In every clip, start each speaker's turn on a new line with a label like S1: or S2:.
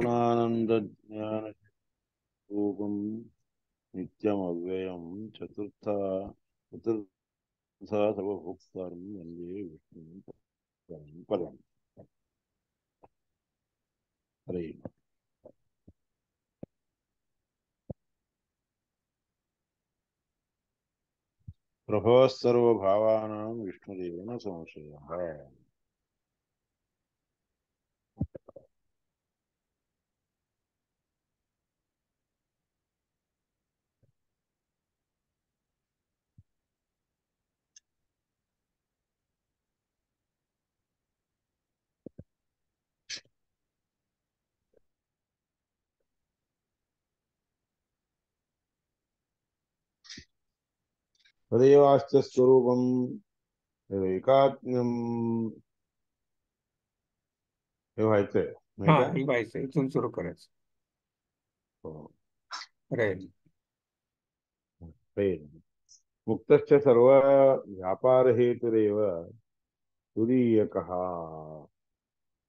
S1: गुणानंद ज्ञान रूपम नित्यम अव्ययम चतुर्थ सर्वभूतारं वन्दे विष्णुं परं पदम्। हरे प्रभवः सर्वभावानां विष्णुरेव न संशयः। तदेवास्य स्वरूपम् एकात्म्यम् हे व्हायचंय नाही
S2: हा
S1: का?
S2: लिवायचं इथून सुरू करायचं.
S1: हो.
S2: राहील.
S1: हे मुक्तस्य सर्व व्यापार हेतुरेव तुरीयकः।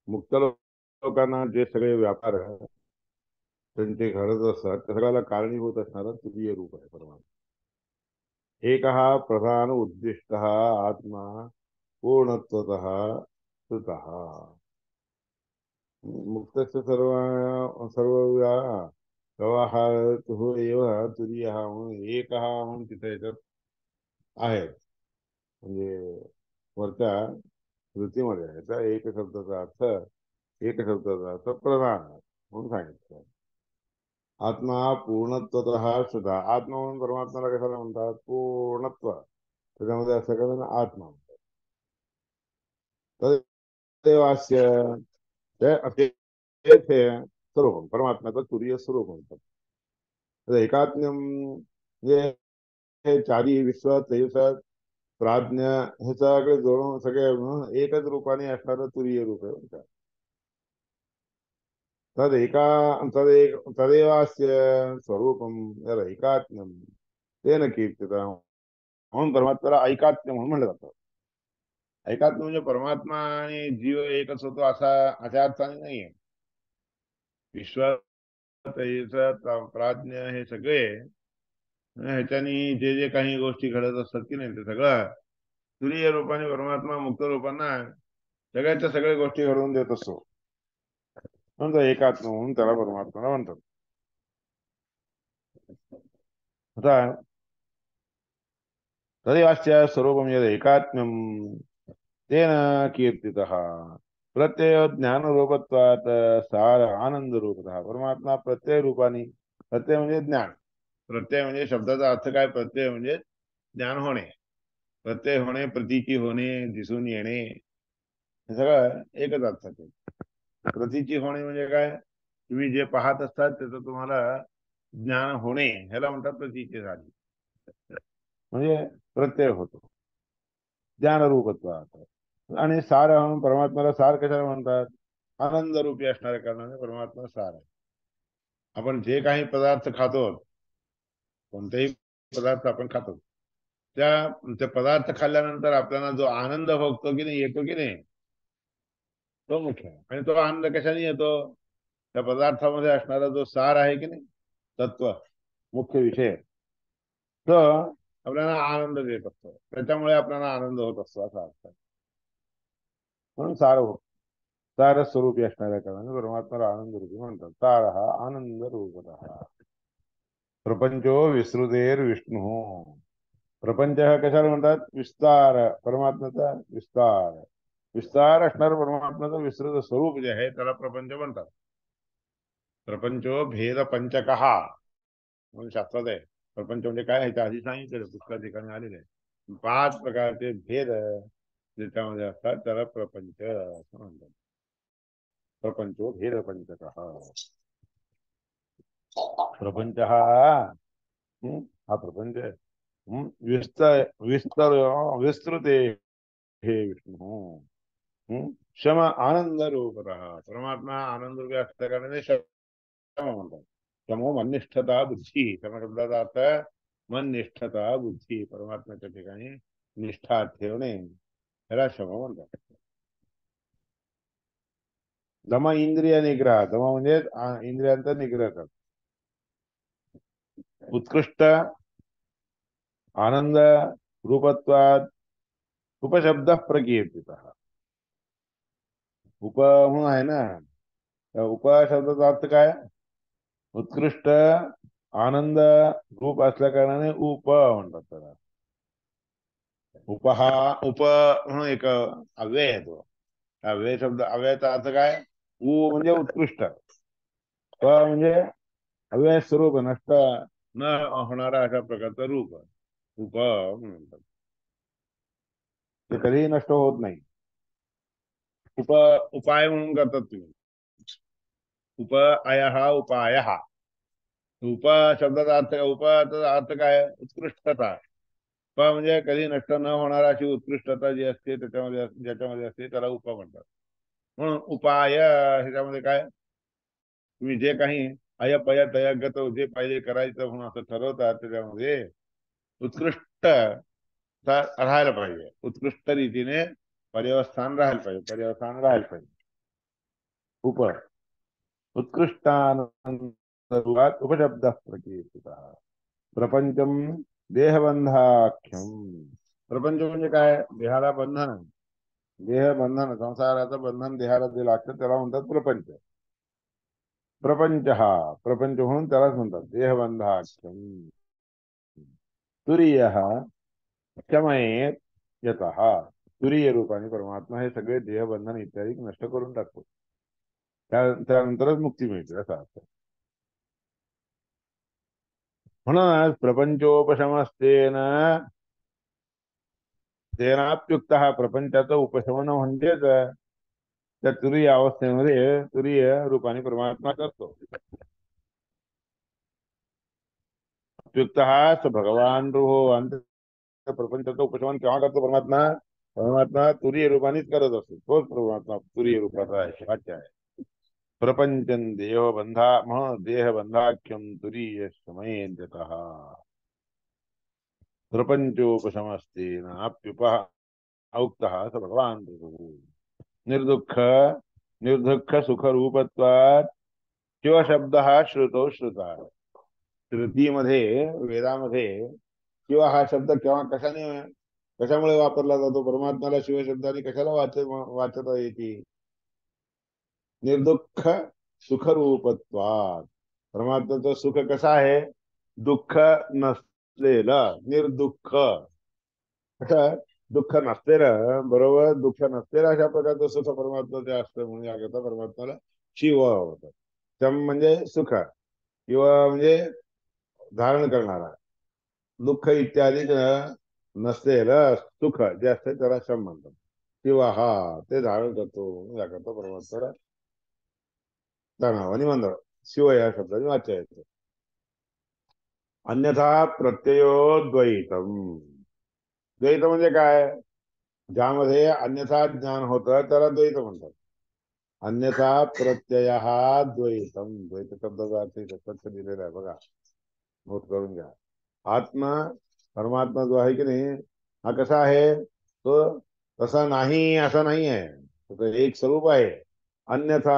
S1: मुक्त लोकांना जे सगळे व्यापार त्यांचे घडत असतात त्या सगळ्याला कारणीभूत असणारा तुरीय रूप आहे परमात्मा. एकः प्रधान उद्दिष्टः आत्मा पूर्णत्वतः स्थितः। मुक्तस्य सर्व व्यवहारतः एव तुरीयः म्हणून एकः म्हणून तिथे याच्यात आहे. म्हणजे वरच्या कृतीमध्ये आहे त्या एक शब्दाचा अर्थ प्रधान म्हणून सांगितलं. आत्मा पूर्णत्वतः शुद्धा. आत्मा म्हणून परमात्म्याला कशाला म्हणतात? पूर्णत्व. त्याच्यामध्ये असं कारण आत्मा म्हणतात. तदेवास्य ते स्वरूप परमात्म्याचं तुरीय स्वरूप म्हणतात. तर एकात्म्यम म्हणजे हे चारी विश्व तेजस प्राज्ञ हे सगळे जोडून सगळे मिळून एकच रूपाने असणारं तुरीय रूप आहे म्हणतात. तदेका तदेवास्य स्वरूपम एकात्म्यम तेन कीर्तितम् म्हणून परमात्म्याला ऐकात्म्य म्हणून म्हणलं जातं. ऐकात्म्य म्हणजे परमात्मा आणि जीव एकच होतो अशा अर्थाने नाहीये. विश्व तेजस प्राज्ञ हे सगळे ह्याच्यानी जे जे काही गोष्टी घडत असतात की नाही ते सगळं तुरीय रूपाने परमात्मा मुक्त रूपांना सगळ्याच्या सगळ्या गोष्टी घडवून देत असतो. म्हणून तो एकात्म म्हणून त्याला परमात्मा म्हणतात. आता तदेवास्य स्वरूपम यद् एकात्म्यम तेन कीर्तितः प्रत्यय ज्ञान रूपत्वात सार आनंद रूपतः. परमात्मा प्रत्यय रूपाने, प्रत्यय म्हणजे ज्ञान, प्रत्यय म्हणजे शब्दाचा अर्थ काय? प्रत्यय म्हणजे ज्ञान होणे, प्रत्यय होणे, प्रतीची होणे, दिसून येणे, हे सगळं एकच अर्थात आहे. प्रतीची होणे म्हणजे काय? तुम्ही जे पाहत असतात त्याचं तुम्हाला ज्ञान होणे ह्याला म्हणतात प्रतीची झाली, म्हणजे प्रत्यय होतो ज्ञान रूपत्वात. आणि सार परमात्म्याला सार कशाला म्हणतात? आनंद रूपी असणाऱ्या कारणाने परमात्मा सार आहे. आपण जे काही पदार्थ खातो, कोणतेही पदार्थ आपण खातो, त्या पदार्थ खाल्ल्यानंतर आपल्याला जो आनंद भोगतो की नाही, येतो की नाही, तो मुख्य आहे. आणि तो आनंद कशाने येतो? त्या पदार्थामध्ये असणारा जो सार आहे की नाही, तत्व, मुख्य विषय, तो आपल्याला आनंद देत असतो. त्याच्यामुळे आपल्याला आनंद होत असतो असा अर्थ आहे. म्हणून सार स्वरूपी असणाऱ्या कारणाने परमात्म्याला आनंद रूपी म्हणतात. सार हा आनंद रूपतः. प्रपंचो विसृतेर विष्णू. प्रपंच हा कशाला म्हणतात? विस्तार, परमात्म्याचा विस्तार. विस्तार असणारं परमात्म्याचं विस्तृत स्वरूप जे आहे त्याला प्रपंच म्हणतात. प्रपंचो भेद पंचकहा म्हणून शास्त्रात आहे. प्रपंच म्हणजे काय? ह्याच्या आधी सांगितलेलं पुष्कळ ठिकाणी आलेले आहे. 5 प्रकारचे भेद ज्याच्यामध्ये असतात त्याला प्रपंच असं म्हणतात. प्रपंचो भेद पंचकहा. प्रपंच हा प्रपंच आहे. विस्तर विस्तृत हे विष्णू. क्षम आनंद रूपतः. परमात्मा आनंद रूपी असल्या कारणाने क्षम म्हणतात. क्षमो मननिष्ठता बुद्धी. क्षम शब्दाचा अर्थ मननिष्ठता बुद्धी. परमात्म्याच्या ठिकाणी निष्ठा ठेवणे, ह्याला क्षम म्हणतात. दम इंद्रिय निग्रह, दम म्हणजे इंद्रियांचा निग्रह कर. उत्कृष्ट आनंद रूपत्वात उपशब्द प्रकीर्तितः. उप म्हणून आहे ना, त्या उपशब्दाचा अर्थ काय? उत्कृष्ट आनंद रूप असल्या कारणाने उप म्हणतात त्याला. उपहा उप म्हणून एक अव्यय आहे तो. अव्यय शब्द, अव्ययाचा अर्थ काय? उ म्हणजे उत्कृष्ट, प म्हणजे अव्यय स्वरूप, नष्ट न होणारा अशा प्रकारचं रूप उप म्हणतात. ते कधीही नष्ट होत नाही. उप उपाय म्हणून करतात तुम्ही. उप आय हा उपाय हा. उप शब्दाचा अर्थ, उपाचा अर्थ काय? उत्कृष्टता. प म्हणजे कधी नष्ट न होणारा अशी उत्कृष्टता जी असते त्याच्यामध्ये, ज्याच्यामध्ये असते त्याला उप म्हणतात. म्हणून उपाय ह्याच्यामध्ये काय, तुम्ही जे काही अयपय तयगत जे पाहिजे करायचं म्हणून असं ठरवतात त्याच्यामध्ये उत्कृष्ट राहायला पाहिजे, उत्कृष्ट रीतीने पर्यवस्थान राहायला पाहिजे, पर्यवस्थान राहायला पाहिजे. उप उत्कृष्टानंद उपशब्द प्रकीर्तितः. प्रपंचम देहबंधाख्यम. प्रपंच म्हणजे काय? देहाला बंधन, देह बंधन, संसाराचं बंधन देहाला जे लागतं त्याला म्हणतात प्रपंच. प्रपंच हा प्रपंच म्हणून त्यालाच म्हणतात देहबंधाख्यम. तुरीय क्षमयेत यतः. तुरीय रूपाने परमात्मा हे सगळे देहबंधन इत्यादी नष्ट करून टाकतो. त्यानंतरच मुक्ती मिळते असा अर्थ. म्हणून प्रपंचोपशमस्तेन, तेनाप्युक्त प्रपंचाचं उपशमन म्हणजेच त्या तुरीय अवस्थेमध्ये तुरीय रूपाने परमात्मा करतो. युक्त स भगवान रूहो. अंत प्रपंचाचं उपशमन केव्हा करतो परमात्मा? परमात्मा तुरीय रूपानेच करत असतो. तोच परमात्मा तुरीय रूपाचा आहे, वाच्य आहे. प्रपंचन देहबंधा म्हणून देहबंधाख्यम तुरीय शमयेत्यतः. प्रपंचोपशमस्तेन अप्युपः औक्तः स भगवान रूहो. निर्दुःख निर्दुःख सुख रूपत्वात शिवशब्द हा श्रुतो श्रुता. श्रुतीमध्ये, वेदामध्ये शिव हा शब्द केव्हा कशाने, कशामुळे वापरला जातो? परमात्म्याला शिव शब्दाने कशाला वाचता येते? निर्दुःख सुखरूपत्वात. परमात्म्याचं सुख कसं आहे? दुःख नसलेलं, निर्दुःख. कसं? दुःख नसलेलं, बरोबर, दुःख नसलेलं अशा प्रकारचं सुख परमात्म्याचं असतं, म्हणून याकरता परमात्म्याला शिव होतं. शम म्हणजे सुख, शिव म्हणजे धारण करणारा, दुःख इत्यादी नसलेलं सुख जे असते त्याला शम म्हणतात. किंवा हा ते धारण करतो, याकरता परमात्म्याला त्या नावाने म्हणतात. शिव या शब्दाने वाच्य येतो. अन्यथा प्रत्ययो द्वैतम. द्वैत म्हणजे काय? ज्यामध्ये अन्यथा ज्ञान होतं त्याला द्वैत म्हणतात. अन्यथा प्रत्यय द्वैतम. द्वैत शब्दाचा अर्थ स्वच्छ दिलेला आहे बघा, नोट करून घ्या. आत्मा परमात्मा जो आहे की नाही, हा कसा आहे? तो तसा नाही असा नाही आहे, तो एक स्वरूप आहे. अन्यथा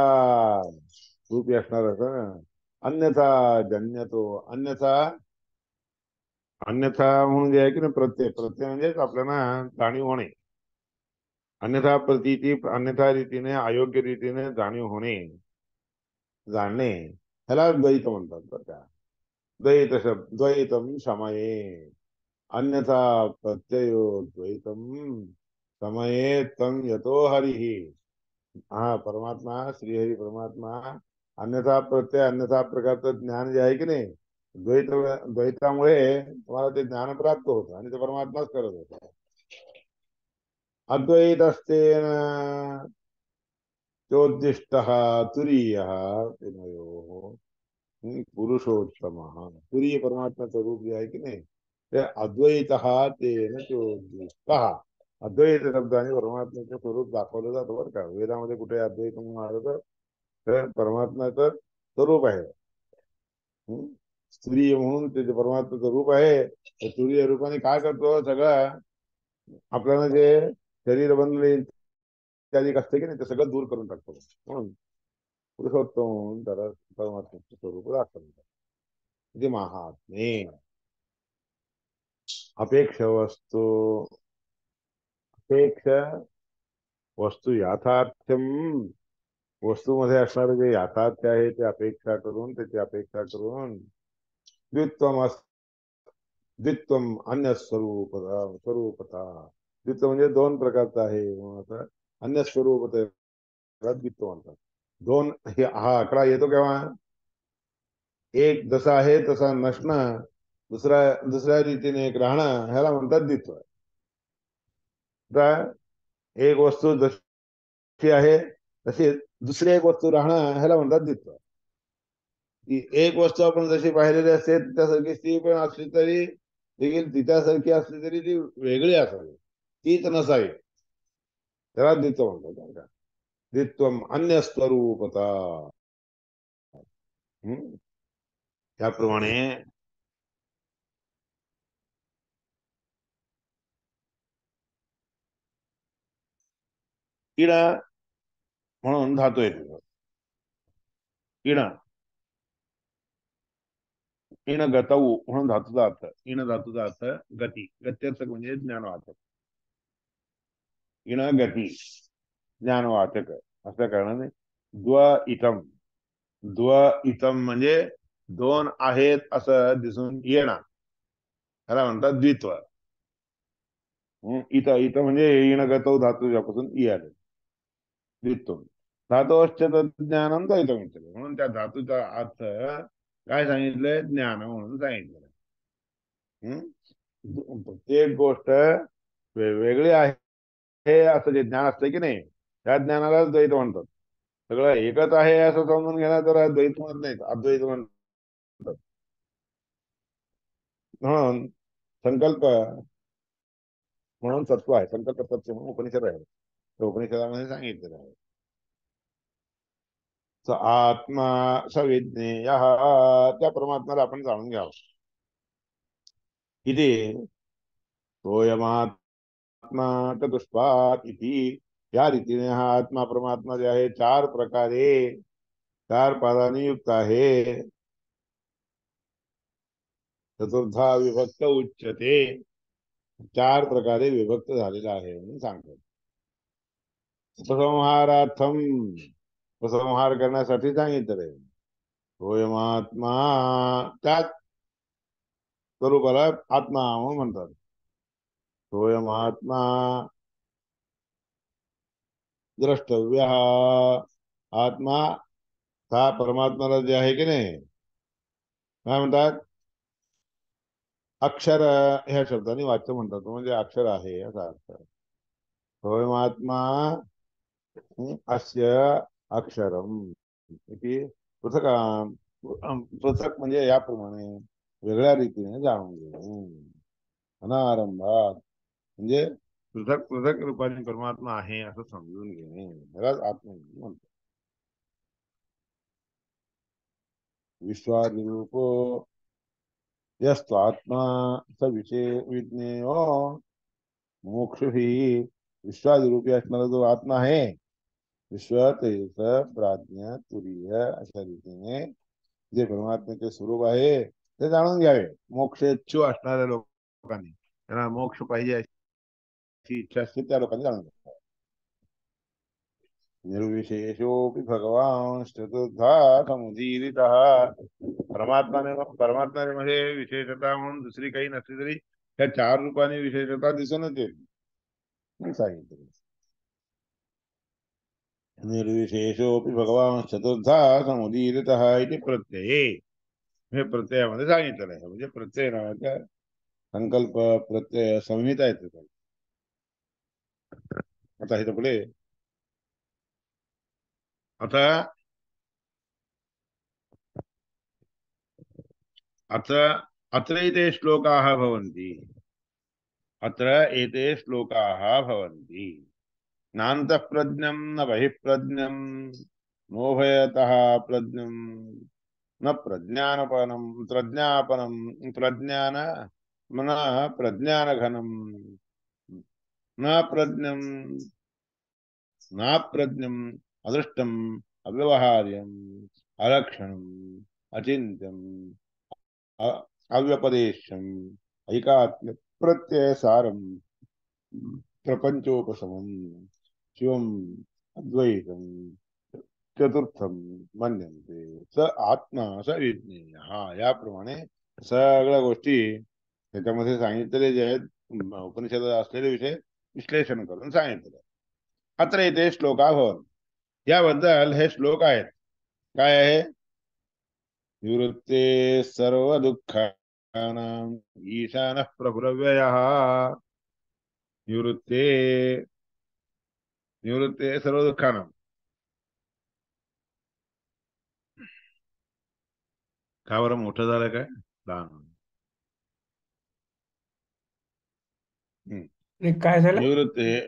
S1: रूपी असणार असं, अन्यथा जन्य तो. अन्यथा, अन्यथा म्हणून जे आहे की नाही प्रत्यय, प्रत्यय म्हणजेच आपल्याला जाणीव होणे. अन्यथा प्रतीती, अन्यथा रीतीने अयोग्य रीतीने जाणीव होणे, जाणणे, ह्याला द्वैत म्हणतात बरं का. द्वैत शब्द द्वैतम समये. अन्यथा प्रत्ययो द्वैतम समये तम यतो हरिहि. हा परमात्मा, श्रीहरी परमात्मा अन्यथा प्रत्यय, अन्यथा प्रकारचं ज्ञान जे आहे की नाही, द्वैत, द्वैतामुळे तुम्हाला ते ज्ञान प्राप्त होतं आणि ते परमात्माच करत होत. अद्वैत असतेन चोदिष्ट तुरीय पुरुषोत्तम. तुरीय परमात्म्याचं रूप जे आहे की नाही, ते अद्वैत तेन चोदिष्ट. अद्वैत शब्दाने परमात्म्याचं स्वरूप दाखवलं जातं बरं का. वेदामध्ये कुठे अद्वैत म्हणून आलं तर परमात्म्याचं स्वरूप आहे. तुरीय म्हणून ते परमात्म्याचं रूप आहे. तर तुरीय रूपाने काय करतो? सगळं आपल्याला जे शरीर बनले इत्यादी असते की नाही, ते सगळं दूर करून टाकतो. म्हणून पुरुषोत्तम म्हणून त्याला परमात्म्याचे स्वरूप दाखवलं. इति महात्मे अपेक्ष वस्तू अपेक्ष वस्तू याथार्थ्यम वस्तूमध्ये असणारे जे याथार्थ्य आहे ते अपेक्षा करून त्याची अपेक्षा करून द्वित्वम द्वित्वम अन्य स्वरूपता द्वित्व म्हणजे दोन प्रकारचं आहे म्हणून अन्य स्वरूपता द्वित्व म्हणतात. दोन हा आकडा येतो केव्हा एक जसा आहे तसा नसणं दुसऱ्या दुसऱ्या रीतीने एक राहणं ह्याला म्हणतात द्वित्व. एक वस्तू जशी आहे तशी दुसरी एक वस्तू राहणं ह्याला म्हणतात द्वित्व. ती एक वस्तू आपण जशी पाहिलेली असते त्यासारखी ती पण असली तरी देखील तिच्यासारखी असली तरी ती वेगळी असावी तीच नसावी त्याला द्वित्व म्हणतात. द्वित्वम अन्य स्वरूपता. त्याप्रमाणे इड म्हणून धातू येतो. इण इण गतौ म्हणून धातूचा अर्थ इण धातूचा अर्थ गती गत्यर्थक म्हणजे ज्ञानवाचक. इण गती ज्ञानवाचक असल्या कारणाने द्व इतम द्व इतम म्हणजे दोन आहेत असं दिसून येणं त्याला म्हणतात द्वित्व. इत इत म्हणजे इण गतौ धातू ज्यापासून इ आले द्वित्व. धातोश्च ज्ञानम द्वैतम म्हणून त्या धातूचा अर्थ काय सांगितलंय ज्ञान म्हणून सांगितलं. प्रत्येक गोष्ट वेगळी आहे असं जे ज्ञान असतं की नाही त्या ज्ञानाला द्वैत म्हणतात. सगळं एकच आहे असं समजून घेणार तर द्वैत म्हणत नाहीत अद्वैत म्हणतात. म्हणून संकल्प म्हणून सत्व आहे संकल्प सत्य म्हणून उपनिषद आहे उपनिषदामध्ये सांगितलेलं आहे. स आत्मा सविज्ञेय त्या परमात्म्याला आपण जाणून घ्यावं. इथे सोयमात्मा चतुष्पाद इति या रीतीने हा आत्मा परमात्मा जे आहे चार प्रकारे चार पादांनी युक्त आहे. चतुर्धा विभक्त उच्चते चार प्रकारे विभक्त झालेला आहे म्हणून सांगतात. उपसंहारार्थम उपसंहार करण्यासाठी सांगितलं. सोयमात्मा त्याच स्वरूपाला आत्मा म्हणून म्हणतात. सोयमात्मा द्रष्टव्य आत्मा हा परमात्म्याला जे आहे की नाही काय म्हणतात अक्षर ह्या शब्दाने वाच्य म्हणतात म्हणजे अक्षर आहे असा अर्थ. सोयमात्मा अस्य अक्षरम इति पृथक पृथक म्हणजे याप्रमाणे वेगळ्या रीतीने जाणून घेणे. अनारंभात म्हणजे पृथक पृथक रूपाने परमात्मा आहे असं समजून घेणे त्यालाच आत्मा म्हणतात. विश्वादिरूपो यस्तु आत्मा स विषय विज्ञेयो मोक्ष ही विश्वादिरूपी असणारा जो आत्मा आहे विश्व तेज प्राज्ञा तुरीय अशा रीतीने जे परमात्म्याचे स्वरूप आहे ते जाणून घ्यावे. मोक्षेच्छू असणाऱ्या लोकांनी त्यांना मोक्ष पाहिजे अशी इच्छा असते त्या लोकांनी जाणून घ्यावे. निर्विशेषोपि भगवान चतुर्धा समुदीरितः परमात्म्याने मध्ये विशेषता म्हणून दुसरी काही नसली तरी त्या चार रूपाने विशेषता दिसूनच येईल सांगितलं. निर्विशेषोपि भगवान चतुर्धा समुदीरितः इति प्रत्यये हे प्रत्ययामध्ये सांगितलेलं आहे. म्हणजे प्रत्यय नावाच्या संकल्प प्रत्यय संहिता येते. आता हे पुढे आता अत्र अत्र एते श्लोकाः भवन्ति अत्र एते श्लोकाः भवन्ति नान्तः प्रज्ञं न बहिःप्रज्ञं नोभयतः प्रज्ञं न प्रज्ञानपनं प्रज्ञापनं प्रज्ञान न प्रज्ञानघनं न प्रज्ञं नाप्रज्ञं अदृष्टं अव्यवहार्यम, अलक्षणम, अचिंत्यम, अव्यपदेशम, ऐकात्म्य प्रत्यय सारम, प्रपंचोपशमम, शिवम अद्वैतम, चतुर्थम मन्यन्ते, स आत्मा स विज्ञेय. हा, याप्रमाणे सगळ्या गोष्टी त्याच्यामध्ये सांगितलेले जे आहेत, उपनिषदात असलेले विषय विश्लेषण करून सांगितलेले. अत्र इथे श्लोका भवन, याबद्दल हे श्लोक आहेत. काय आहे? निवृत्ते सर्व दुःखानां ईशानः प्रभुरव्ययः. निवृत्ते, निवृत्ते सर्व दुःखानां. का बरं मोठं झालं काय? लहान. हम्म.
S2: आणि काय झालं?
S1: निवृत्ते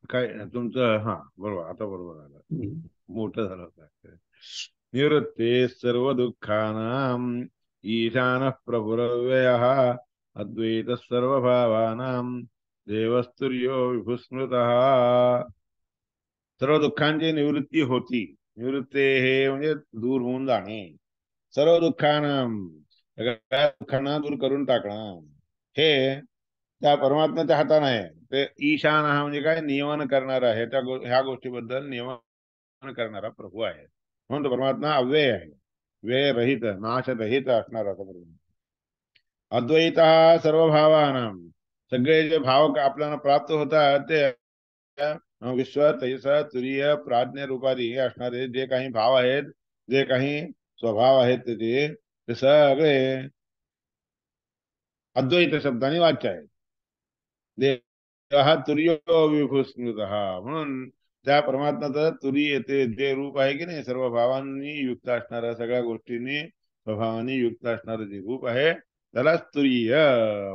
S1: काय तुमचं, हा बरोबर, आता बरोबर आलं.
S2: हम्म.
S1: मोठं झालं काय? निवृत्ते सर्व दुःखानां ईशानः प्रभुरव्ययः अद्वैतः सर्वभावानां देवस्तुर्यो विभुस्मृतः. सर्व दुःखांची निवृत्ती होती. निवृत्ते हे म्हणजे दूर होऊन जाणे. सर्व दुःखांना, सगळ्या दुःखांना दूर करून टाकणं, हे त्या परमात्म्याच्या हातात आहे. ते ईशान हा म्हणजे काय? नियमन करणारा आहे. ह्या गोष्टीबद्दल नियमन करणारा प्रभू आहे. म्हणून तो परमात्मा अव्यय आहे, व्यय रहित, नाश रहित असणारा तो परमात्मा. अद्वैत सर्व भावानां, सगळे जे भाव आपल्याला प्राप्त होतात ते विश्व, तेजस, तुरीय, प्राज्ञ रूपादी हे असणारे जे काही भाव आहेत, जे काही स्वभाव आहेत, ते सगळे अद्वैत शब्दाने वाच्य आहेत. देव हा तुर्यो विभुस्मृत, म्हणून त्या परमात्म्याचं तुरीय ते जे रूप आहे की नाही, सर्व भावांनी युक्त असणारं, सगळ्या गोष्टींनी स्वभावानी युक्त असणारं जे रूप आहे त्याला तुरीय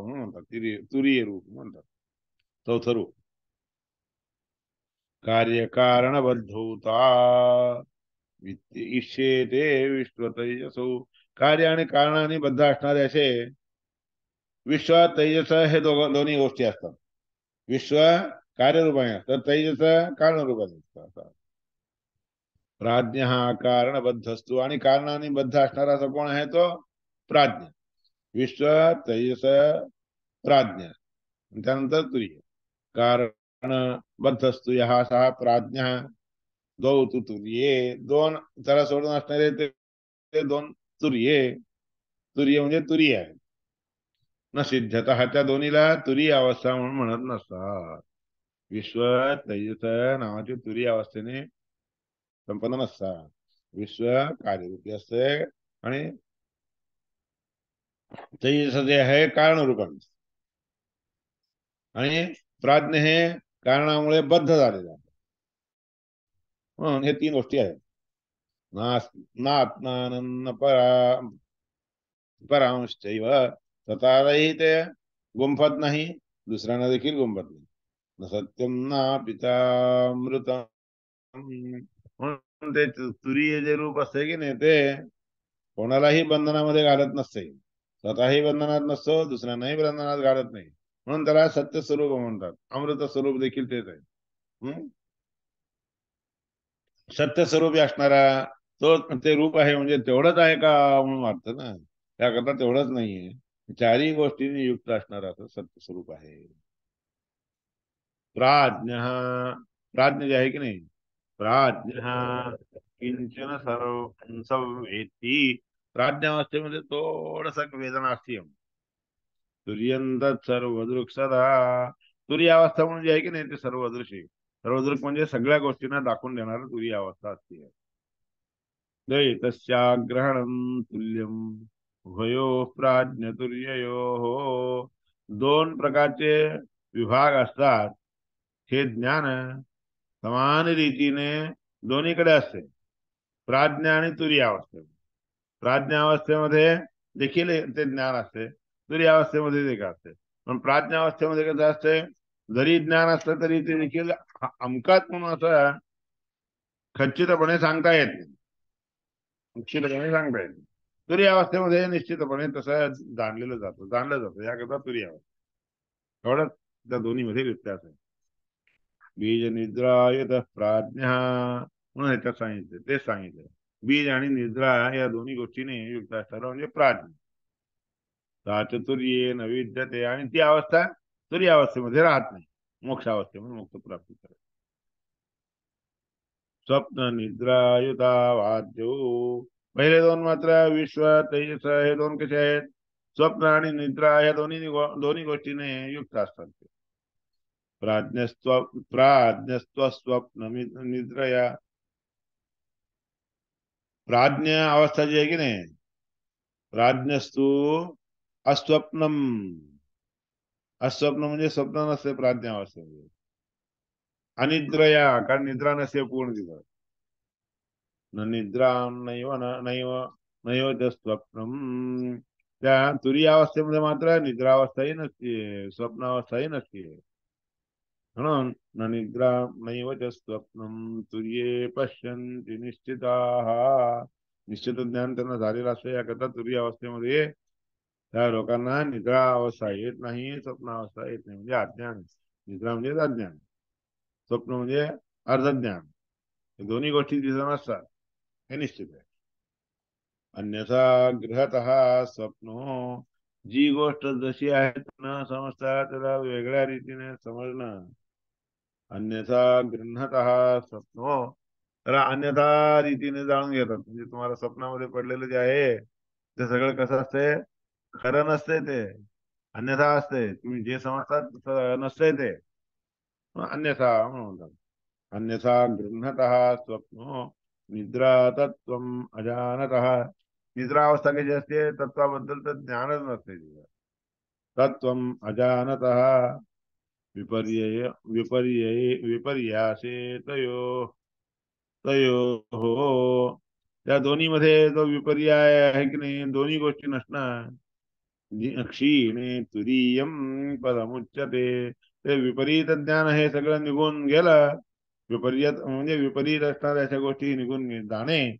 S1: म्हणून म्हणतात. तुरीय रूप म्हणतात. चौथं रूप कार्यकारणबद्धौता इष्येते विश्वतैजसो. कार्य आणि कारणाने बद्ध असणारे असे विश्व, तैजस हे दोन्ही गोष्टी असतात. विश्व कार्यरूपाने असतात, तैजस कारणरूपाने असतात. प्राज्ञ हा कारणबद्ध असतो, आणि कारणाने बद्ध असणारा असा कोण आहे? तो प्राज्ञ. विश्व, तैजस, प्राज्ञ, त्यानंतर तुरीय. कारण बद्ध असतो हा सहा प्राज्ञ, दो तू तुर्ये, दोन त्याला सोडून असणारे ते दोन तुर्ये. तुर्य म्हणजे तुरीय आहे. न सिद्धता, त्या दोन्हीला तुरीय अवस्था म्हणून म्हणत नसतात. विश्व, तैजस नावाची तुरीय अवस्थेने संपन्न नसतात. विश्व कार्यरूपी असते, आणि तेजस जे आहे कारणरूपाने, आणि प्राज्ञ हे कारणामुळे बद्ध झालेले आहे. म्हणून हे तीन गोष्टी आहेत. नात्मानं परा परांश्चैव, स्वतःलाही ते गुंफत नाही, दुसऱ्यांना देखील गुंफत नाही. न सत्यम ना पितामृतम, म्हणून ते तुरीय जे रूप असते की नाही, ते कोणालाही बंधनामध्ये घालत नसते, स्वतःही बंधनात नसतो, दुसऱ्यांनाही बंधनात घालत नाही. म्हणून त्याला सत्य स्वरूप म्हणतात. अमृत स्वरूप देखील तेच आहे. सत्य स्वरूपी असणारा तो ते रूप आहे. म्हणजे तेवढंच आहे का म्हणून वाटतं ना, त्याकरता तेवढंच नाहीये. चारही गोष्टींनी युक्त असणारा तो सत्य स्वरूप आहे. प्राज्ञ, प्राज्ञ जे आहे की नाही, प्राज्ञ किंचन सर्व संवेत्ती. प्राज्ञावस्थेमध्ये थोडस वेदना असते. तुर्यंत सर्वदृक् सदा, तुरीय अवस्था म्हणजे आहे की नाही, ते सर्वदृश आहे. सर्वदृक म्हणजे सगळ्या गोष्टींना दाखवून देणारा तुरीय अवस्था असते. दैतस्याग्रहणं तुल्यम उभयो प्राज्ञ तुर्ययोः. दोन प्रकारचे विभाग असतात. हे ज्ञान समान रीतीने दोन्हीकडे असते, प्राज्ञ आणि तुरीय अवस्थेमध्ये. प्राज्ञ अवस्थेमध्ये देखील ते ज्ञान असते, तुरीय अवस्थेमध्ये देखील असते. पण प्राज्ञ अवस्थेमध्ये कसं असते, जरी ज्ञान असलं तरी ते देखील अमकात म्हणून असं खच्चितपणे सांगता येत नाही. निश्चितपणे सांगता येत नाही. तुरीय अवस्थेमध्ये निश्चितपणे तसं जाणलं जातं याकरता तुरीय अवस्था. एवढंच त्या दोन्हीमध्ये व्यत्यास आहे. बीज निद्रायत प्राज्ञ म्हणून ह्याच्यात सांगितलं, तेच सांगितलं. बीज आणि निद्रा या दोन्ही गोष्टीने युक्त असणारा म्हणजे प्राज्ञ. चातुर्ये न विद्यते, आणि ती अवस्था तुरी अवस्थेमध्ये राहत नाही, मोक्ष अवस्थेमध्ये मुक्त प्राप्ती करत. स्वप्न निद्रायुता वाद्यो, पहिले दोन मात्र विश्व तेजस हे दोन कसे आहेत? स्वप्न आणि निद्रा या दोन्ही गोष्टीने युक्त असतात ते. प्राज्ञस्त्व स्वप्न निद्रया, प्राज्ञ अवस्था जी आहे की नाही, प्राज्ञस्तु अस्वप्नम, अस्वप्न म्हणजे स्वप्न नसते प्राज्ञ अवस्थेमध्ये. अनिद्रया, कारण निद्रा नसते पूर्ण दिवस. न निद्राम नैव नैव नैव च स्वप्नम, त्या तुरीय अवस्थेमध्ये मात्र निद्रावस्थाही नसते, स्वप्नावस्थाही नसते. म्हणून न निद्रा नैव च स्वप्नम तुर्ये पश्यन्ति निश्चिताः, निश्चित ज्ञान त्यांना झालेलं असतं. याकरता तुरीय अवस्थेमध्ये त्या लोकांना निद्रा अवस्था येत नाही, स्वप्नावस्था येत नाही. म्हणजे अज्ञान. निद्रा म्हणजे अज्ञान, स्वप्न म्हणजे अर्धज्ञान. हे दोन्ही गोष्टी दिसत नसतात, हे निश्चित आहे. अन्यथा गृहतः स्वप्नो, जी गोष्ट जशी आहे न समजता त्याला वेगळ्या रीतीने समजणं. अन्यथा गृहतः स्वप्नो, त्याला अन्यथा रीतीने जाणून घेतात. म्हणजे तुम्हाला स्वप्नामध्ये पडलेलं जे आहे ते सगळं कसं असते, खरं नसते ते, अन्यथा असते. तुम्ही जे समजतात तसं नसते ते, अन्यथा म्हणतात. अन्यथा गृह्णतः स्वप्नो निद्रा तत्त्वम अजानतः, निद्रा अवस्था कशी असते, तत्वाबद्दल तर ज्ञानच नसते तिला. तत्त्वम अजानतः विपर्यय विपर्यय विपर्यासे तयो तयो हो, त्या दोन्ही मध्ये जो विपर्याय आहे की नाही, दोन्ही गोष्टी नसणार. क्षीणे तुरीयम पदमुच्यते, ते विपरीत ज्ञान हे सगळं निघून गेलं. विपरीत म्हणजे विपरीत असणाऱ्या अशा गोष्टी निघून जाणे,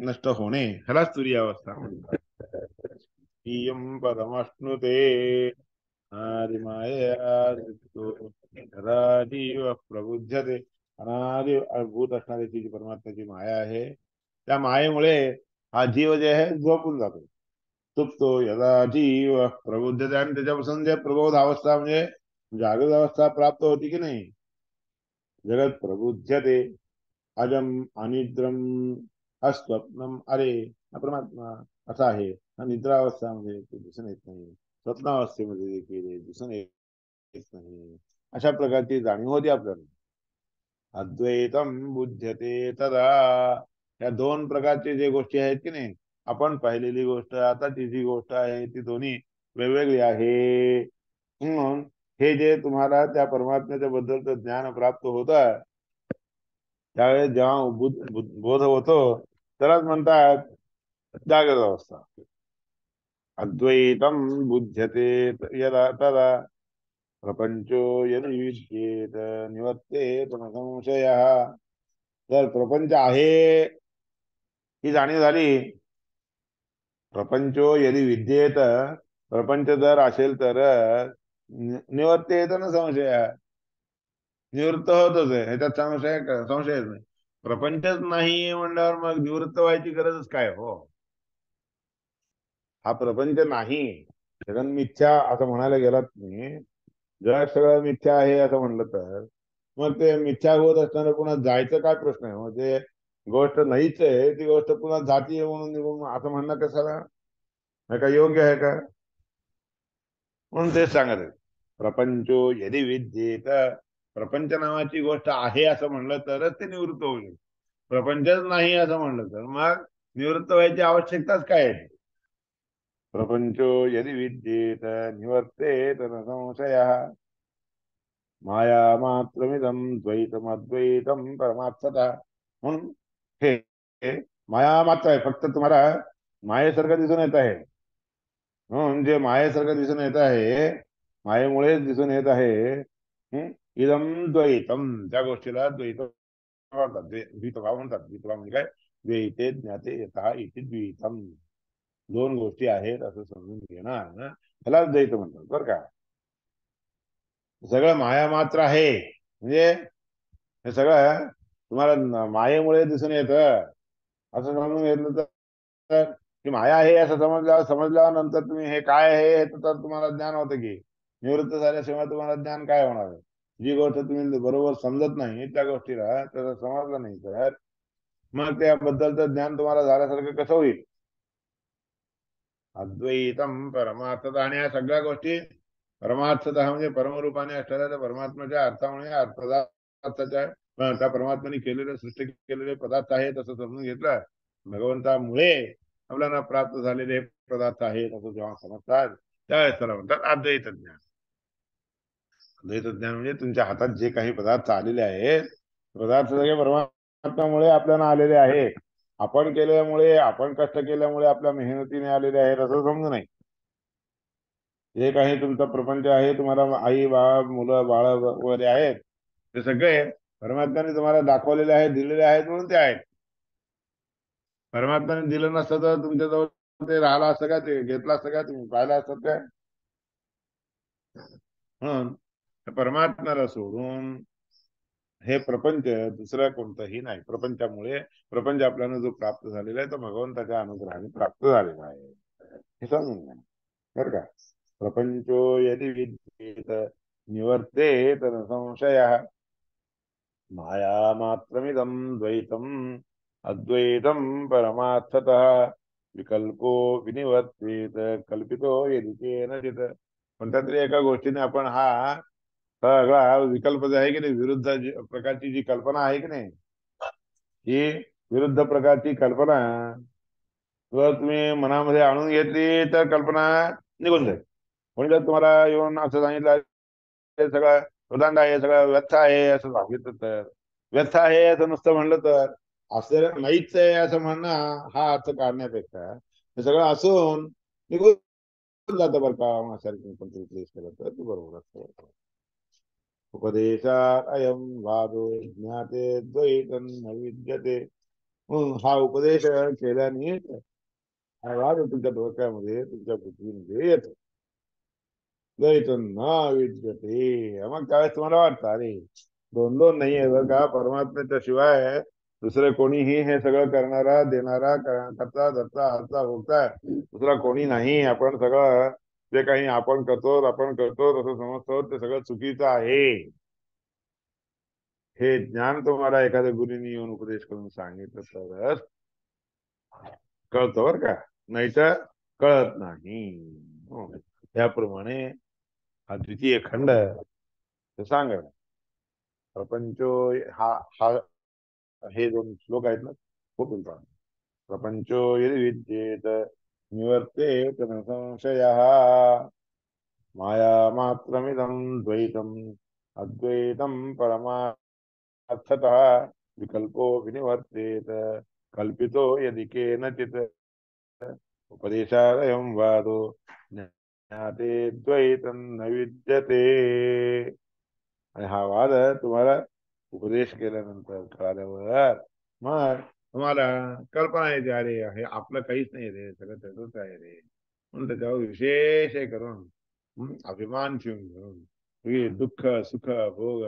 S1: नष्ट होणे, ह्यालाच तुरीय अवस्था म्हणतात. इयं पदमश्नुते अनादिमायया सृष्टो तदाजीव प्रबुध्यते, अनादि अद्भुत असणारी ती जी परमात्म्याची माया आहे, त्या मायेमुळे हा जीव जे आहे झोपून जातो. सुप्तो यदा जीव प्रबुद्धते, आणि त्याच्यापासून जे प्रबोध अवस्था म्हणजे जागृत अवस्था प्राप्त होती की नाही, जगत प्रबुध्यते अजम अनिद्रम अस्वप्नम, अरे हा परमात्मा असा आहे, हा निद्रावस्थामध्ये ते दिसून येत नाही, स्वप्नावस्थेमध्ये देखील दिसून येत नाही. अशा प्रकारची जाणीव होती आपल्याला. अद्वैतम बुध्यते तदा, या दोन प्रकारचे जे गोष्टी आहेत की नाही, आपण पाहिलेली गोष्ट, आता ती जी गोष्ट आहे, ती दोन्ही वेगवेगळी आहे. म्हणून हे जे तुम्हाला त्या परमात्म्याच्या बद्दलचं ज्ञान प्राप्त होत, त्यावेळेस जेव्हा बोध होतो, त्यालाच म्हणतात जागृत अवस्था. अद्वैतम बुध्यते यदा तदा प्रपंचो यदि विद्येत निवर्तेत न संशयः, जर प्रपंच आहे ही जाणीव झाली, प्रपंचो यदि विद्येत, प्रपंच जर असेल तर निवर्तेत न संशय, निवृत्त होतच आहे, ह्याच्यात संशयच नाही. प्रपंचच नाही म्हणल्यावर मग निवृत्त व्हायची गरजच काय हो. हा प्रपंच नाही, जगन मिथ्या असं म्हणायला गेलात तुम्ही, जग सगळं मिथ्या आहे असं म्हणलं तर मग ते मिथ्या होत असताना पुन्हा जायचं काय प्रश्न आहे. म्हणजे गोष्ट नाहीच आहे ती गोष्ट पुन्हा जातीय म्हणून निघून असं म्हणणं कशाला, हे काय योग्य आहे का? म्हणून तेच सांगत आहे, प्रपंचो यदि विद्येत, प्रपंच नावाची गोष्ट आहे असं म्हणलं तरच ते निवृत्त होईल. प्रपंचच नाही असं म्हणलं तर मग निवृत्त व्हायची आवश्यकताच काय आहे. प्रपंचो यदि विद्येत निवर्तेत न संशयः, माया मात्रमिदं द्वैतमद्वैतं परमार्थतः. म्हणून हे हे माया मात्र आहे, फक्त तुम्हाला मायेसारखं दिसून येत आहे. म्हणून जे मायेसारखं दिसून येत आहे, मायेमुळेच दिसून येत आहे. इदम द्वैतम, त्या गोष्टीला द्वैत म्हणतात, द्वितभाव म्हणतात. द्वितभाव म्हणजे काय, द्वैते ज्ञाते यथा इति द्वितम, दोन गोष्टी आहेत असं समजून घेणार ना, त्याला द्वैत म्हणतात बरं का. सगळं माया मात्र आहे म्हणजे हे सगळं तुम्हाला मायेमुळे दिसून येतं असं समजून घेतलं तर की माया आहे असं समजल्यानंतर तुम्ही हे काय आहे हे तर तुम्हाला ज्ञान होतं की निवृत्त झाल्याशिवाय तुम्हाला ज्ञान काय होणार आहे. जी गोष्ट तुम्ही बरोबर समजत नाही त्या गोष्टीला त्याचं समजलं नाही तर मग त्याबद्दलचं ज्ञान तुम्हाला झाल्यासारखं कसं होईल. अद्वैतम परमार्थता आणि या सगळ्या गोष्टी परमार्थता म्हणजे परमरूपाने असलेल्या त्या परमात्म्याच्या अर्थामुळे पदार्थाच्या त्या परमात्म्याने केलेले सृष्टी केलेले पदार्थ आहेत असं समजून घेतलं. भगवंतामुळे आपल्याला प्राप्त झालेले पदार्थ आहेत असं जेव्हा समजतात त्यावेळेस त्याला म्हणतात अद्वैत ज्ञान. अद्वैत ज्ञान म्हणजे तुमच्या हातात जे काही पदार्थ आलेले आहेत पदार्थ सगळे परमात्म्यामुळे आपल्याला आलेले आहेत. आपण केल्यामुळे आपण कष्ट केल्यामुळे आपल्या मेहनतीने आलेले आहेत असं समजू नये. जे काही तुमचा प्रपंच आहे तुम्हाला आई बाळ मुलं बाळ वगैरे आहेत ते सगळे परमात्म्याने तुम्हाला दाखवलेले आहेत दिलेले आहेत म्हणून ते आहेत. परमात्म्याने दिलं नसतं तर तुमच्याजवळ ते राहिलं असतं का ते घेतलं असतं का तुम्ही पाहिलं असतं काय. म्हणून परमात्म्याला सोडून हे प्रपंच दुसरं कोणतंही नाही. प्रपंचामुळे प्रपंच आपल्याला जो प्राप्त झालेला आहे तो भगवंताच्या अनुग्रहाने प्राप्त झालेला आहे हे समजून घ्या बरं का. प्रपंचो यदि विद्येत निवर्तेत न संशयः मायामात्रमिदं द्वैतम् अद्वैतं परमार्थतः विकल्पो विनिवर्तेत कल्पितो यदि केनचित्. कोणत्या तरी एका गोष्टीने आपण हा सगळा विकल्प जो आहे की नाही विरुद्ध प्रकारची जी कल्पना आहे की नाही ही विरुद्ध प्रकारची कल्पना जर तुम्ही मनामध्ये आणून घेतली तर कल्पना निघून जाईल. म्हणजे जर तुम्हाला येऊन असं सांगितलं हे सगळं प्रधान आहे सगळं व्यर्थ आहे असं सांगितलं तर व्यर्थ आहे असं नुसतं म्हणलं तर असं नाहीच आहे असं म्हणणं हा अर्थ काढण्यापेक्षा हे सगळं असून निघून जातं बरं का माझ्यासारखी पण रिप्लेस केलं तर ते बरोबर असतं. उपदेशात अयम वादो ज्ञाते द्वैतन न विद्यते. हा उपदेश केल्याने हा वाद तुमच्या डोक्यामध्ये तुमच्या बुद्धीमध्ये येतो. द्वैतन न विद्यते मग त्यावेळेस तुम्हाला वाटतं अरे दोन दोन नाही आहे बरं का परमात्म्याच्या शिवाय दुसरं कोणीही हे सगळं करणारा देणारा करता धरता हरता भोगता दुसरा कोणी नाही. आपण सगळं जे काही आपण करतो असं समजतो ते सगळं चुकीचं आहे. हे ज्ञान तुम्हाला एखाद्या गुरुनी येऊन उपदेश करून सांगितलं तरच कळतं बरं का नाही तर कळत नाही. हो. त्याप्रमाणे हा द्वितीय खंड ते सांग प्रपंचो हा हा हे दोन श्लोक आहेत ना खूप इम्पॉर्टंट. प्रपंचो यदि विद्येत निवर्तेत न संशयः मायामात्रमिदं द्वैतम् अद्वैतं परमार्थतः विकल्पो विनिवर्तेत कल्पितो यदि केनचित् उपदेशादयं वादो ज्ञाते द्वैतं न विद्यते. आणि हा वाद तुम्हाला उपदेश केल्यानंतर कळाल्यावर मग तुम्हाला कल्पना येते अरे हे आपलं काहीच नाही रे सगळं त्याचंच आहे रे म्हणून त्याच्यावर विशेष हे करून अभिमान ठेवून घेऊन हे दुःख सुख भोग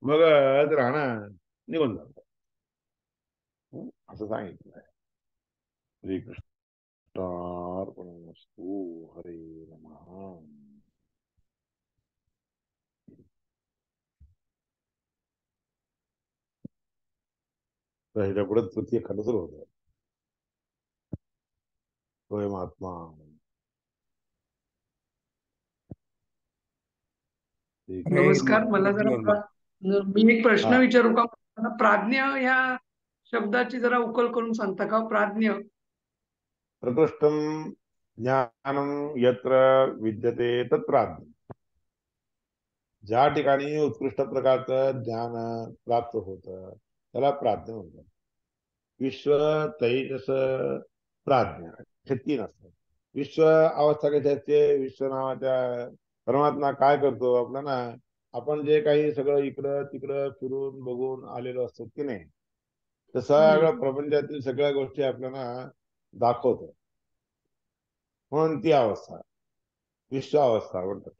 S1: बघत राहणार निघून जात असं सांगितलं. श्रीकृष्णार्पणमस्तु. हरे नमः. तर ह्याच्या पुढे तृतीय खंड सुरू होतं. होय महात्मा. ठीक आहे.
S3: नमस्कार. मला जरा मी एक प्रश्न
S1: हा
S3: विचारू का? मला प्राज्ञ ह्या शब्दाची जरा उकल करून सांगता का? प्राज्ञ
S1: प्रकृष्टम ज्ञानम यत्र विद्यते तत्प्राज्ञ. ज्या ठिकाणी उत्कृष्ट प्रकारचं ज्ञान प्राप्त होतं त्याला प्राज्ञ म्हणतात. विश्व तैजस प्राज्ञ हे तीन असतात. विश्व अवस्था कशी असते विश्व नावाच्या परमात्मा काय करतो आपल्याला आपण जे काही सगळं इकडं तिकडं फिरून बघून आलेलो असतो की नाही तर सगळं प्रपंचातील सगळ्या गोष्टी आपल्याला दाखवतो म्हणून ती अवस्था विश्व अवस्था म्हणतात.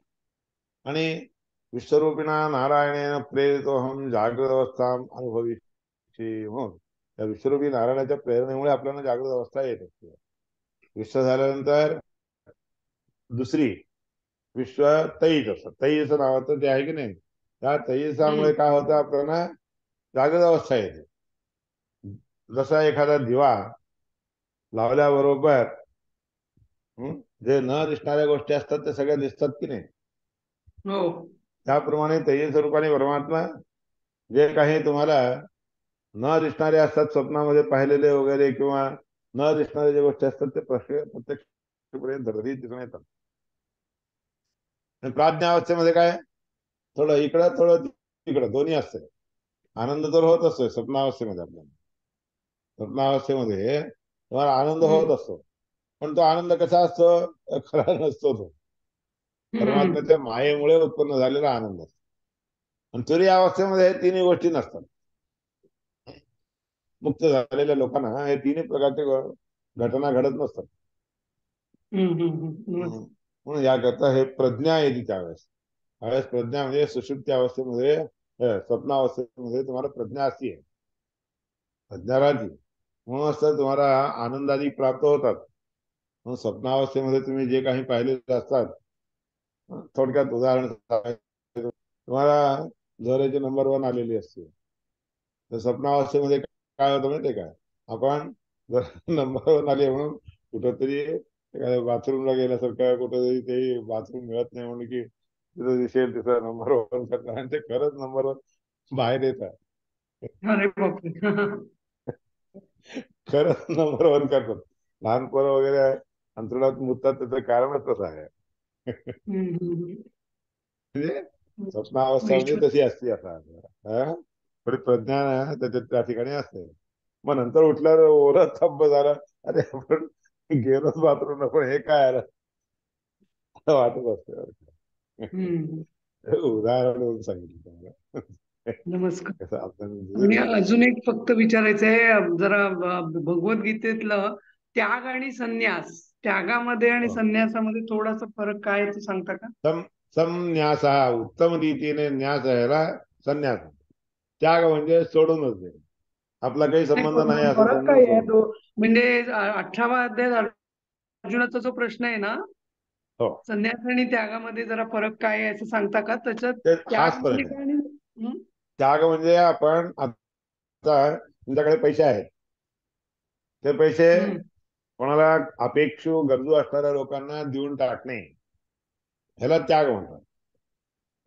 S1: आणि विश्वरूपिणा नारायणेन प्रेरितोहम जागृत अवस्थाम अनुभवी हो, त्या विश्वरूपी नारायणाच्या प्रेरणेमुळे आपल्याला जागृत अवस्था येत असते. विश्व झाल्यानंतर दुसरी विश्व तैज असतं. तैजचं नावाचं ते आहे की नाही, त्या तैजसामुळे काय होतं, आपल्याला जागृत अवस्था येते. जसा एखादा दिवा लावल्याबरोबर जे न दिसणाऱ्या गोष्टी असतात ते सगळ्या दिसतात की नाही,
S3: हो.
S1: त्याप्रमाणे तेज स्वरूपाने परमात्मा जे काही तुम्हाला न दिसणारे असतात, स्वप्नामध्ये पाहिलेले वगैरे, किंवा न दिसणारे जे गोष्टी असतात ते प्रत्यक्षपणे धडधडीत दिसून येतात. आणि प्राज्ञावस्थेमध्ये काय, थोडं इकडं थोडं तिकडं दोन्ही असते. आनंद तर होत असतोय स्वप्नावस्थेमध्ये. आपल्याला स्वप्नावस्थेमध्ये तुम्हाला आनंद होत असतो, पण तो आनंद कसा असतो, खरा नसतो. तो परमात्म्याच्या मायेमुळे उत्पन्न झालेला आनंद असतो. आणि तुरीय अवस्थेमध्ये हे तिन्ही गोष्टी नसतात. मुक्त झालेल्या लोकांना हे तिन्ही प्रकारचे घटना घडत नसतात. म्हणून याकरता हे प्रज्ञा येते त्यावेळेस प्रज्ञा म्हणजे सुषुप्ती अवस्थेमध्ये, स्वप्नावस्थेमध्ये तुम्हाला प्रज्ञा असते, प्रज्ञा राहते. म्हणून असं तुम्हाला आनंदादी प्राप्त होतात. म्हणून स्वप्नावस्थेमध्ये तुम्ही जे काही पाहिलेले असतात, थोडक्यात उदाहरण तुम्हाला झोरेची नंबर 1 आलेली असते, तर स्वप्नावस्थेमध्ये काय होतं माहितीये का, आपण नंबर 1 आली म्हणून कुठंतरी बाथरूमला गेल्यासारखं, कुठंतरी ते बाथरूम मिळत नाही म्हणून की तिथं दिसेल तिथं नंबर 1 करतात, आणि ते खरंच नंबर 1 बाहेर येतात.
S3: अरे बापरे.
S1: खरंच नंबर 1 करतात. लहान पोरं वगैरे अंतरुणात मुततात, त्याचं कारणच तसं आहे. म्हणजे स्वप्नावस्था म्हणजे
S3: ईश्वर.
S1: तशी असते. आता थोडी प्रज्ञा त्याच्या त्या ठिकाणी असते. मग नंतर उठल्यावर ओरत थप्प झाला, अरे आपण गेलोच बाथरूम, पण हे काय आलं वाटत असते. उदाहरण देऊन सांगितलं तुम्हाला.
S3: नमस्कार.
S1: कसं आपण
S3: आणि अजून एक फक्त विचारायचं आहे, जरा भगवद्गीतेतलं त्याग आणि संन्यास, त्यागामध्ये आणि संन्यासामध्ये थोडासा फरक काय आहे ते सांगता का?
S1: संन्यास हा उत्तम रीतीने न्यास यायला संन्यास. त्याग म्हणजे सोडूनच दे, आपला काही संबंध नाही असं
S3: फरक
S1: समजून
S3: काय आहे
S1: सोडून.
S3: तो? म्हणजे 18व्या अध्यायात अर्जुनाचा जो प्रश्न आहे ना,
S1: हो,
S3: संन्यास आणि त्यागामध्ये जरा फरक काय आहे असं सांगता का? त्याच्यात
S1: ते
S3: त्याग
S1: हाच
S3: म्हणजे
S1: फरक आहे.
S3: काय आणि
S1: त्याग म्हणजे आपण आता तुमच्याकडे पैसे आहेत, ते पैसे कोणाला अपेक्षू गरजू असणाऱ्या लोकांना देऊन टाकणे, ह्याला त्याग म्हणतात.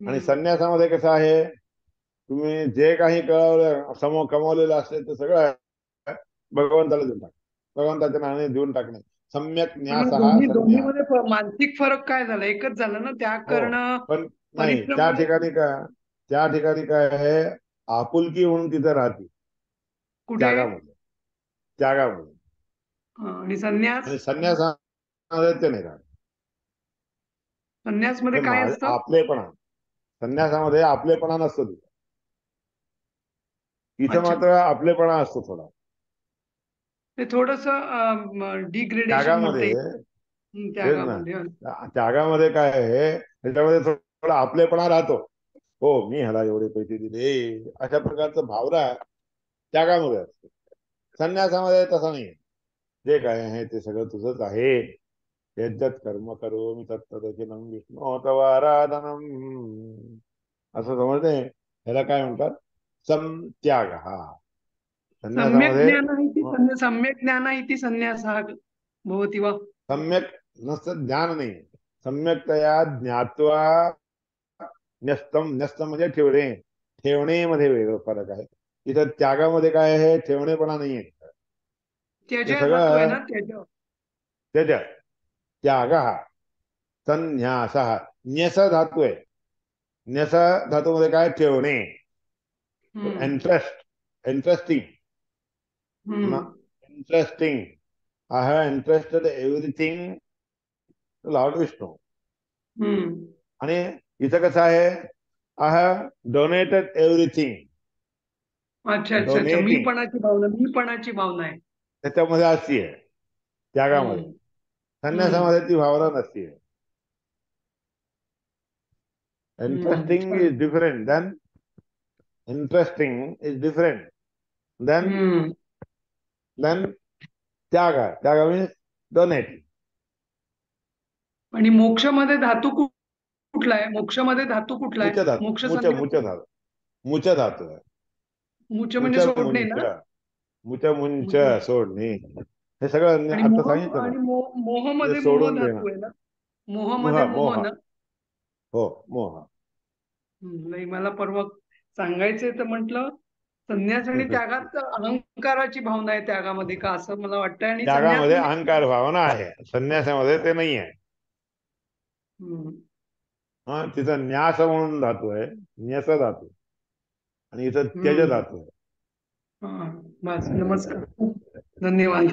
S1: आणि संन्यासामध्ये कसं आहे, तुम्ही जे काही कमवलेलं असेल ते सगळं भगवंताला देऊन टाक, भगवंताच्या नावाने देऊन टाकणे. सम्यक न्यास हा
S3: दोन्ही
S1: संन्यास.
S3: मध्ये मानसिक फरक काय झाला? एकच झालं ना, त्याग
S1: हो,
S3: करणं,
S1: पण नाही,
S3: परिश्रम
S1: त्या
S3: म्हणजे
S1: ठिकाणी काय, त्या ठिकाणी काय आहे, आपुलकी म्हणून तिथे राहते
S3: कुठे?
S1: त्यागामध्ये. त्यागामध्ये
S3: आणि संन्यास,
S1: आणि संन्यासामध्ये ते नाही राहत.
S3: संन्यास मध्ये काय असतं?
S1: आपलेपणा, संन्यासामध्ये आपलेपणा नसतो तिथे. इथं
S3: अच्छा,
S1: मात्र आपलेपणा असतो थोडा.
S3: ते थोडस डिग्रेडेशन म्हणता
S1: त्यागामध्ये
S3: येईल.
S1: तेच ना,
S3: त्यागामध्ये
S1: त्यागामध्ये काय आहे, त्याच्यामध्ये थोडा आपलेपणा राहतो. हो, मी ह्याला एवढे पैसे दिले, अशा प्रकारचा भावना त्यागामध्ये असतो. संन्यासामध्ये तसं नाही, जे काय आहे ते सगळं तुझंच आहे. यद्यत कर्म करोमि तत्तदखिलं विष्णोतवाराधनम, असं समजते. ह्याला काय म्हणतात, समत्याग. हा
S3: सम्यक
S1: संन्यासामध्ये
S3: ज्ञान इति सम्यक ज्ञान इति संन्यासः भवति वा?
S1: सम्यक नसतं, ज्ञान नाही, सम्यकतया ज्ञात्वा न्यस्तम. न्यस्तम म्हणजे ठेवणे, ठेवणेमध्ये वेगळं फरक आहे. इथं त्यागामध्ये काय आहे, ठेवणेपणा नाहीये.
S3: त्यज
S1: ते
S3: धातू आहे
S1: सगळं
S3: ना, त्यज.
S1: त्याच्यात त्याग हा संन्यास हा न्यस धातू आहे. न्यस धातूमध्ये काय, ठेवणे, interest, interesting, interesting. I have interested everything Lord Vishnu. आणि इथं कसं आहे, आय हॅव डोनेटेड एव्हरीथिंग.
S3: अच्छा अच्छा अच्छा,
S1: डोनेटिंग
S3: मीपणाची भावना आहे.
S1: त्याच्यामध्ये असते त्यागामध्ये. संन्यासामध्ये ती भावना नसते. इंटरेस्टिंग
S3: छान.
S1: Is different than interesting is different. Then
S3: hmm.
S1: Then त्याग मीन्स डोनेट.
S3: आणि मोक्षमध्ये धातू कुठला आहे? मोक्षमध्ये धातू कुठला आहे?
S1: मुच धातू,
S3: मोक्ष
S1: मुच
S3: संन्यास.
S1: मुच धातू, मुच धातू आहे.
S3: मुच
S1: मुच
S3: म्हणजे सोडणे
S1: मुंच
S3: ना?
S1: मुच मुंच
S3: मुच.
S1: सोडणे, हे सगळं
S3: आणि
S1: आता
S3: मोह,
S1: सांगितलं ना.
S3: आणि
S1: ते
S3: मोहमध्ये मोह
S1: सोडून
S3: धातू
S1: देणं.
S3: आहे ना? मोहमध्ये
S1: मोह
S3: मोह
S1: मोह
S3: ना?
S1: हो मोह.
S3: नाही, मला परवा सांगायचंय तर म्हटलं संन्यास आणि त्यागात अहंकाराची भावना आहे त्यागामध्ये का, असं मला वाटतंय. आणि संन्यास
S1: त्यागामध्ये
S3: म्हणजे
S1: अहंकार भावना आहे, संन्यासामध्ये ते नाही आहे.
S3: हम्म.
S1: हा, तिथं न्यास म्हणून धातू आहे, न्यस धातू, आणि इथं त्यज
S3: हम्म.
S1: धातू आहे.
S3: हा, बस. नमस्कार. धन्यवाद.